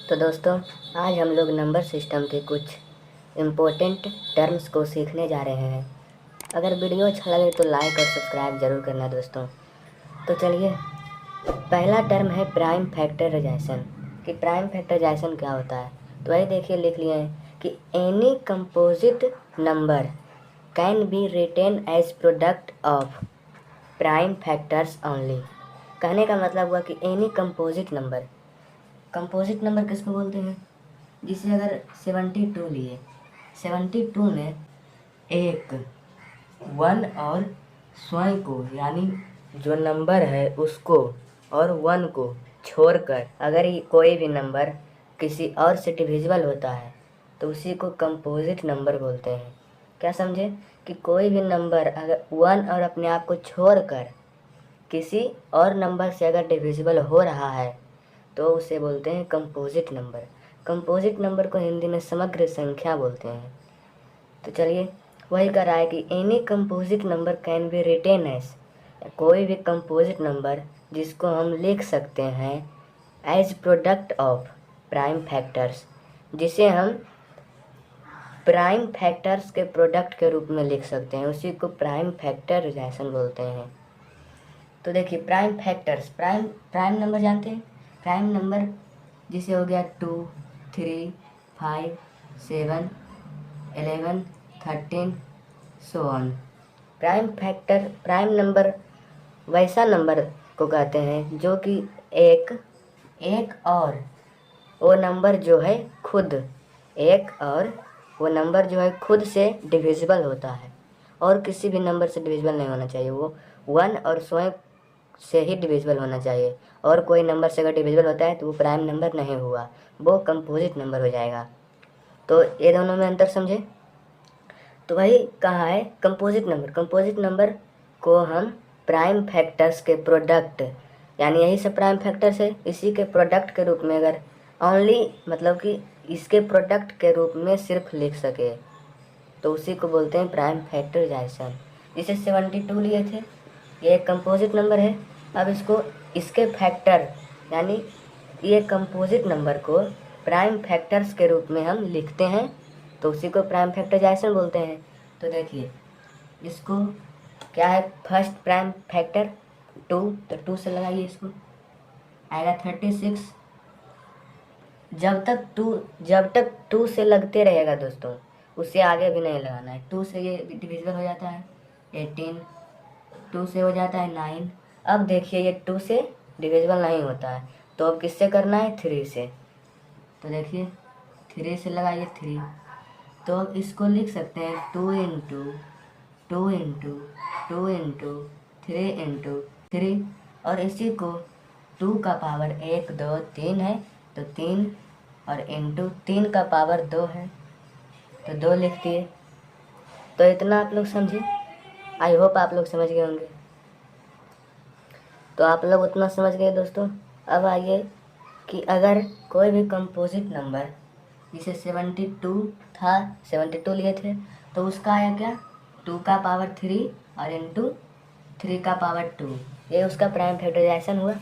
तो दोस्तों, आज हम लोग नंबर सिस्टम के कुछ इम्पोर्टेंट टर्म्स को सीखने जा रहे हैं। अगर वीडियो अच्छा लगे तो लाइक और सब्सक्राइब ज़रूर करना दोस्तों। तो चलिए, पहला टर्म है प्राइम फैक्टराइजेशन। कि प्राइम फैक्टराइजेशन क्या होता है, तो वही देखिए लिख लिए हैं कि any composite number can be written as product of prime factors only. कहने का मतलब हुआ कि एनी कंपोजिट नंबर किसको बोलते हैं? जिसे अगर 72 लिए, 72 में एक वन और स्वयं को, यानी जो नंबर है उसको और वन को छोड़कर अगर ये कोई भी नंबर किसी और से डिविजिबल होता है तो उसी को कंपोजिट नंबर बोलते हैं। क्या समझे? कि कोई भी नंबर अगर वन और अपने आप को छोड़कर किसी और नंबर से अगर डिविजिबल हो रहा है तो उसे बोलते हैं कंपोजिट नंबर। कंपोजिट नंबर को हिंदी में समग्र संख्या बोलते हैं। तो चलिए, वही कर रहा है कि any composite number can be written as, कोई भी कंपोजिट नंबर जिसको हम लिख सकते हैं as product of prime factors, जिसे हम प्राइम फैक्टर्स के प्रोडक्ट के रूप में लिख सकते हैं, उसी को प्राइम फैक्टराइजेशन बोलते हैं। तो देखिए, प्राइम फैक्टर्स, प्राइम नंबर जानते हैं? प्राइम नंबर जिसे हो गया 2, 3, 5, 7, 11, 13 सो ऑन। प्राइम नंबर वैसा नंबर को कहते हैं जो कि एक और वो नंबर जो है खुद एक और वो नंबर जो है खुद से डिविजिबल होता है और किसी भी नंबर से डिविजिबल नहीं होना चाहिए। वो वन और स्वयं से ही डिविजिबल होना चाहिए, और कोई नंबर से अगर डिविजिबल होता है तो वो प्राइम नंबर नहीं हुआ, वो कंपोजिट नंबर हो जाएगा। तो ये दोनों में अंतर समझे? तो वही कहा है कंपोजिट नंबर को हम प्राइम फैक्टर्स के प्रोडक्ट, यानी यही सब प्राइम फैक्टर्स है, इसी के प्रोडक्ट के रूप में अगर ओनली मतलब कि इसके प्रोडक्ट के रूप में सिर्फ लिख सके तो उसी को बोलते हैं प्राइम फैक्टराइजेशन। जिसे 72 लिए थे, ये एक कंपोजिट नंबर है। अब इसको इसके फैक्टर, यानी ये कंपोजिट नंबर को प्राइम फैक्टर्स के रूप में हम लिखते हैं तो उसी को प्राइम फैक्टराइजेशन बोलते हैं। तो देखिए, इसको क्या है, फर्स्ट प्राइम फैक्टर 2, तो 2 से लगाइए, इसको आएगा 36। जब तक टू से लगते रहेगा दोस्तों, उससे आगे भी नहीं लगाना है। 2 से ये डिविजिबल हो जाता है 18, 2 से हो जाता है 9। अब देखिए, ये 2 से डिविजिबल नहीं होता है तो अब किससे करना है? 3 से। तो देखिए, 3 से लगाइए 3, तो अब इसको लिख सकते हैं 2 इंटू 2 इंटू 2 इंटू 3 इंटू 3, और इसी को 2 का पावर 1 2 3 है तो 3, और इंटू 3 का पावर 2 है तो 2 लिख दिए। तो इतना आप लोग समझे? आई होप आप लोग समझ गए होंगे। तो आप लोग उतना समझ गए दोस्तों। अब आइए कि अगर कोई भी कंपोजिट नंबर, जिसे 72 था, 72 लिए थे, तो उसका आया क्या? 2 का पावर 3 और इंटू 3 का पावर 2, ये उसका प्राइम फैक्टराइजेशन हुआ,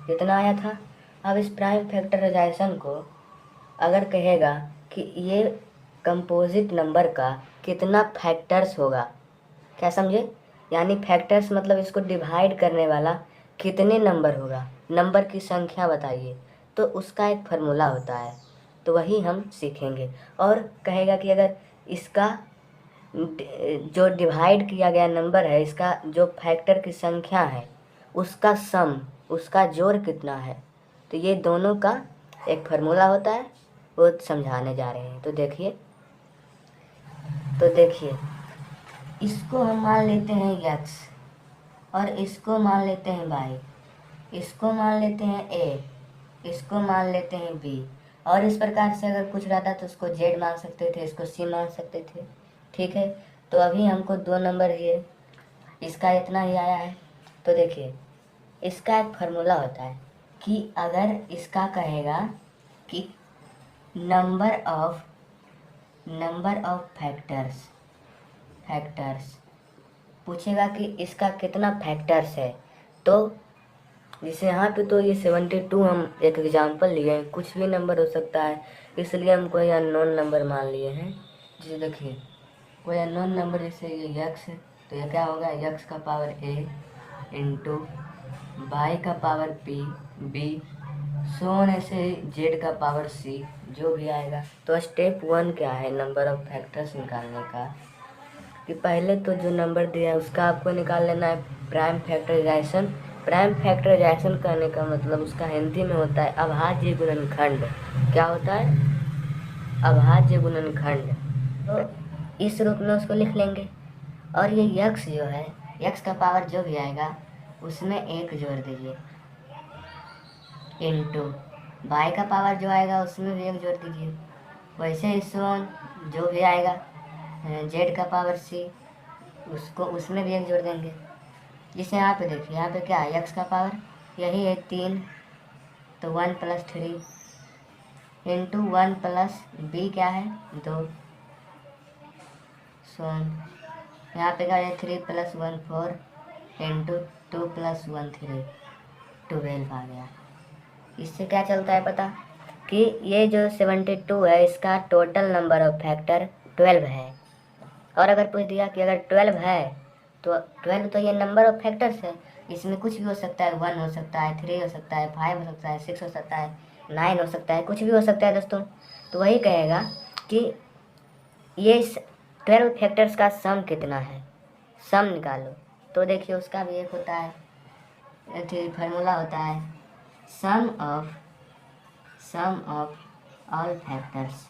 जितना आया था। अब इस प्राइम फैक्टराइजेशन को अगर कहेगा कि ये कंपोजिट नंबर का कितना फैक्टर्स होगा, क्या समझे? यानी फैक्टर्स मतलब इसको डिवाइड करने वाला कितने नंबर होगा, नंबर की संख्या बताइए, तो उसका एक फार्मूला होता है, तो वही हम सीखेंगे। और कहेगा कि अगर इसका जो डिवाइड किया गया नंबर है, इसका जो फैक्टर की संख्या है, उसका सम, उसका जोड़ कितना है, तो ये दोनों का एक फार्मूला होता है, वो समझाने जा रहे हैं। तो देखिए, इसको हम मान लेते हैं x, और इसको मान लेते हैं y, इसको मान लेते हैं a, इसको मान लेते हैं b, और इस प्रकार से अगर कुछ रहता तो उसको z मान सकते थे, इसको c मान सकते थे। ठीक है, तो अभी हमको 2 नंबर ये, इसका इतना ही आया है। तो देखिए, इसका एक फार्मूला होता है कि अगर इसका कहेगा कि नंबर ऑफ फैक्टर्स पूछेगा कि इसका कितना फैक्टर्स है, तो जैसे यहाँ पे तो ये 72 हम एक एग्जांपल लिए हैं, कुछ भी नंबर हो सकता है, इसलिए हम कोई अननोन नंबर मान लिए हैं। जैसे देखिए कोई अननोन नंबर, जैसे ये यक्स है, तो ये क्या होगा, यक्स का पावर ए इंटू वाई का power p b, so on ऐसे ही जेड का पावर सी, जो भी आएगा। तो स्टेप 1 क्या है नंबर ऑफ फैक्टर्स निकालने का, कि पहले तो जो नंबर दिया है उसका आपको निकाल लेना है प्राइम फैक्टराइजेशन। प्राइम फैक्टराइजेशन करने का मतलब उसका हिंदी में होता है अभाज्य गुणनखंड। क्या होता है, अभाज्य गुणनखंड। तो इस रूप में उसको लिख लेंगे। और ये यक्स जो है, यक्स का पावर जो भी आएगा उसमें एक जोड़ दीजिए, इंटू वाई का पावर जो आएगा उसमें भी एक जोड़ दीजिए। वैसे ही सोन जो भी आएगा जेड का पावर सी, उसको उसमें भी एक जोड़ देंगे। जिसे यहाँ पे देखिए, यहाँ पे क्या है, एक्स का पावर यही है 3, तो 1 + 3 इंटू 1 प्लस बी क्या है 2, सोन यहाँ पे क्या है 3 + 1 4 इंटू 2 + 1 3, 12 आ गया। इससे क्या चलता है पता, कि ये जो 72 है इसका टोटल नंबर ऑफ फैक्टर 12 है। और अगर पूछ दिया कि अगर 12 है तो 12 तो ये नंबर ऑफ फैक्टर्स है, इसमें कुछ भी हो सकता है, 1 हो सकता है, 3 हो सकता है, 5 हो सकता है, 6 हो सकता है, 9 हो सकता है, कुछ भी हो सकता है दोस्तों। तो वही कहेगा कि ये 12 फैक्टर्स का सम कितना है, सम निकालो। तो देखिए उसका भी एक होता है, फार्मूला होता है sum of all factors,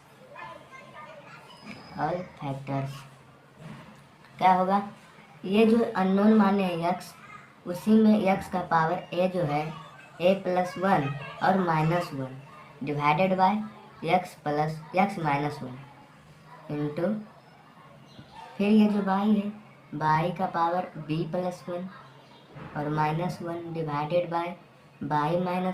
all factors क्या होगा, ये जो अननोन माने हैं यक्स, उसी में यक्स का पावर ए जो है ए + 1 और -1 divided by x plus x -1 into फिर ये जो बाई है, बाई का पावर बी + 1 और -1 divided by by -1,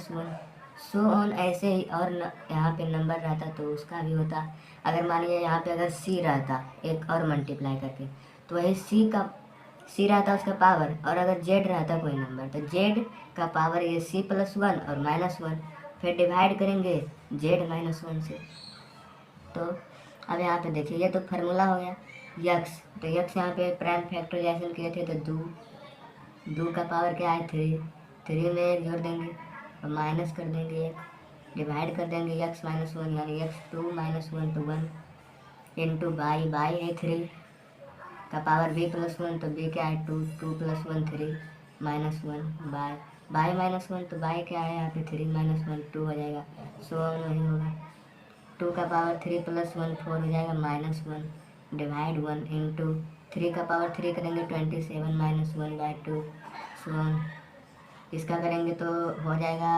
so on ऐसे ही। और यहाँ पे नंबर रहता तो उसका भी होता, अगर मानिए यहाँ पे अगर सी रहता एक और मल्टीप्लाई करके, तो वही सी रहता उसका पावर, और अगर जेड रहता कोई नंबर तो जेड का पावर ये सी + 1 और -1, फिर डिवाइड करेंगे जेड -1 से। तो अब यहाँ पे देखिए ये तो फार्मूला हो गया यक्स, तो यक्स यहाँ पे प्राइम फैक्टराइजेशन किए थे तो 2 का पावर क्या है 3 में एक जोड़ देंगे और माइनस कर देंगे एक, डिवाइड कर देंगे यक्स -1 यानी x2 -1 तो 1 इंटू बाई है 3 का पावर b + 1 तो b क्या है 2 + 1 3 -1 बाई -1 तो बाई क्या है यहाँ पे 3 -1 2 हो जाएगा, सो वही होगा 2 का पावर 3 + 1 4 हो जाएगा -1 डिवाइड 1 इंटू 3 का पावर 3 करेंगे 27 -1/2 सो इसका करेंगे तो हो जाएगा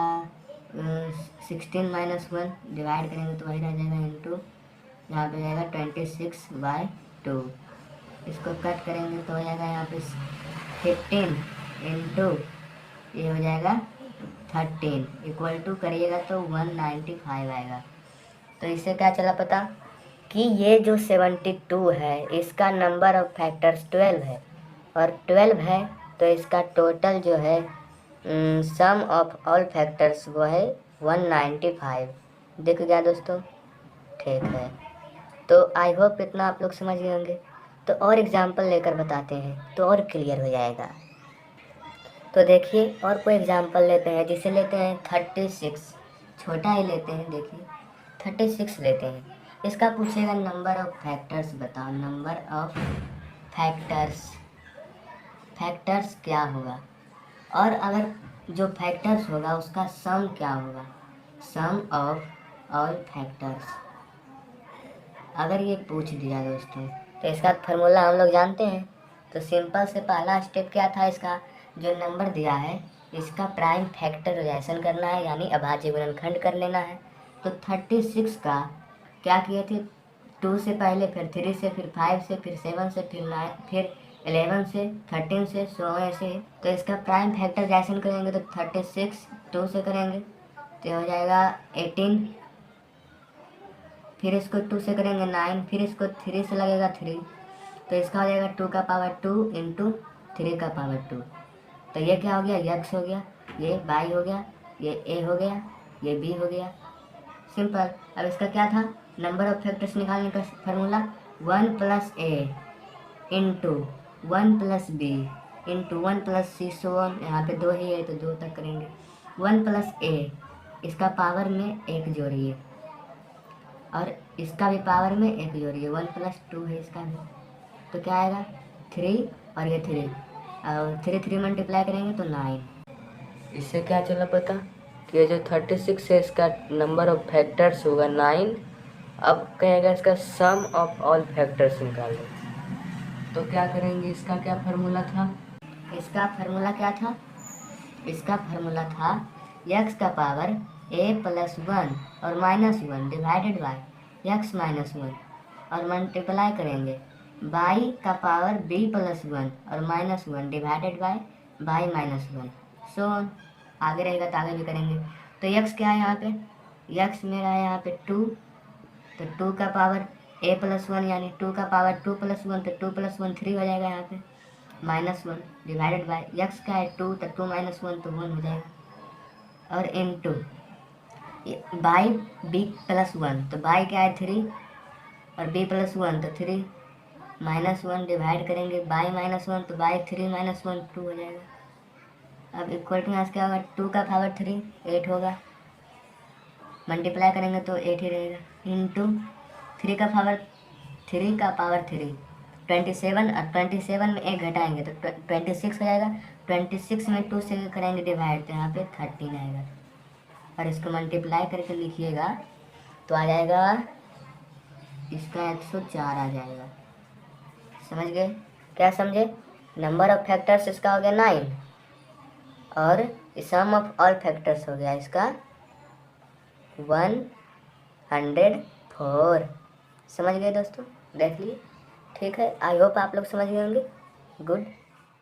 16 -1 डिवाइड करेंगे तो वही रह जाएगा इंटू यहाँ पे जाएगा 26/2, इसको कट करेंगे तो हो जाएगा यहाँ पे 15 इंटू ये हो जाएगा 13 इक्वल टू करिएगा तो 195 आएगा। तो इससे क्या चला पता कि ये जो 72 है इसका नंबर ऑफ फैक्टर्स 12 है, और 12 है तो इसका टोटल जो है सम ऑफ ऑल फैक्टर्स वो है 195। दिख गया दोस्तों, ठीक है। तो आई होप इतना आप लोग समझ गए होंगे। तो और एग्जांपल लेकर बताते हैं तो और क्लियर हो जाएगा। तो देखिए और कोई एग्जांपल लेते हैं, जिसे लेते हैं 36, छोटा ही लेते हैं, देखिए 36 लेते हैं। इसका पूछेगा नंबर ऑफ फैक्टर्स बताओ, नंबर ऑफ फैक्टर्स क्या होगा, और अगर जो फैक्टर्स होगा उसका सम क्या होगा, सम ऑफ ऑल फैक्टर्स। अगर ये पूछ दिया दोस्तों तो इसका फार्मूला हम लोग जानते हैं। तो सिंपल से पहला स्टेप क्या था, इसका जो नंबर दिया है इसका प्राइम फैक्टराइजेशन करना है, यानी अभाज्य गुणनखंड कर लेना है। तो 36 का क्या किए थे, 2 से पहले, फिर 3 से, फिर 5 से, फिर 7 से, फिर 9, फिर 11 से, 13 से, 16 ऐसे। तो इसका प्राइम फैक्टराइजेशन करेंगे तो 36 2 से करेंगे तो हो जाएगा 18, फिर इसको 2 से करेंगे 9, फिर इसको 3 से लगेगा 3, तो इसका हो जाएगा 2 का पावर 2 इंटू 3 का पावर 2। तो ये क्या हो गया, यक्स हो गया। ये बाई हो गया, ये ए हो गया, ये बी हो गया। सिंपल। अब इसका क्या था, नंबर ऑफ फैक्टर्स निकालने का formula 1 plus a into 1 plus b into 1 plus c, so on. यहाँ पे 2 ही है तो 2 तक करेंगे। 1 प्लस ए, इसका पावर में 1 जोड़िए और इसका भी पावर में 1 जोड़िए, 1 प्लस 2 है इसका भी, तो क्या आएगा 3 और ये 3 और 3 मल्टीप्लाई करेंगे तो 9। इससे क्या चला पता कि ये जो 36 है इसका नंबर ऑफ फैक्टर्स होगा 9। अब कहेगा इसका सम ऑफ ऑल फैक्टर्स निकाल दो, तो क्या करेंगे, इसका क्या फार्मूला था, इसका फार्मूला क्या था, इसका फार्मूला था x का पावर a प्लस 1 और minus 1 divided by x minus 1 और मल्टीप्लाई करेंगे y का पावर b प्लस 1 और minus 1 divided by y minus 1, सो आगे रहेगा तो आगे भी करेंगे। तो x क्या है यहाँ पे, x मेरा है यहाँ पे 2, तो 2 का पावर a प्लस 1 यानी 2 का पावर 2 प्लस 1, तो 2 प्लस 1 3 हो जाएगा यहाँ पे, माइनस 1 डिवाइडेड बाय x का है 2, तो 2 माइनस 1 तो 1 हो जाएगा और इन टू बाई b प्लस 1, तो बाई क्या है 3 और b प्लस 1 तो 3, माइनस 1 डिवाइड करेंगे बाई माइनस 1, तो बाई 3 माइनस 1 2 हो जाएगा। अब इक्वल टू यहाँ से क्या होगा, 2 का पावर 3 8 होगा, मल्टीप्लाई करेंगे तो 8 ही रहेगा, इंटू 3 का पावर 3 27 और 27 में 1 घटाएंगे तो 26 हो जाएगा, 26 में 2 से करेंगे डिवाइड तो यहाँ पे 13 आएगा और इसको मल्टीप्लाई करके लिखिएगा तो आ जाएगा इसका 104 आ जाएगा। समझ गए, क्या समझे, नंबर ऑफ फैक्टर्स इसका हो गया 9 और सम ऑफ ऑल फैक्टर्स हो गया इसका 104। समझ गए दोस्तों, देख लिए, ठीक है, आई होप आप लोग समझ गए होंगे। गुड।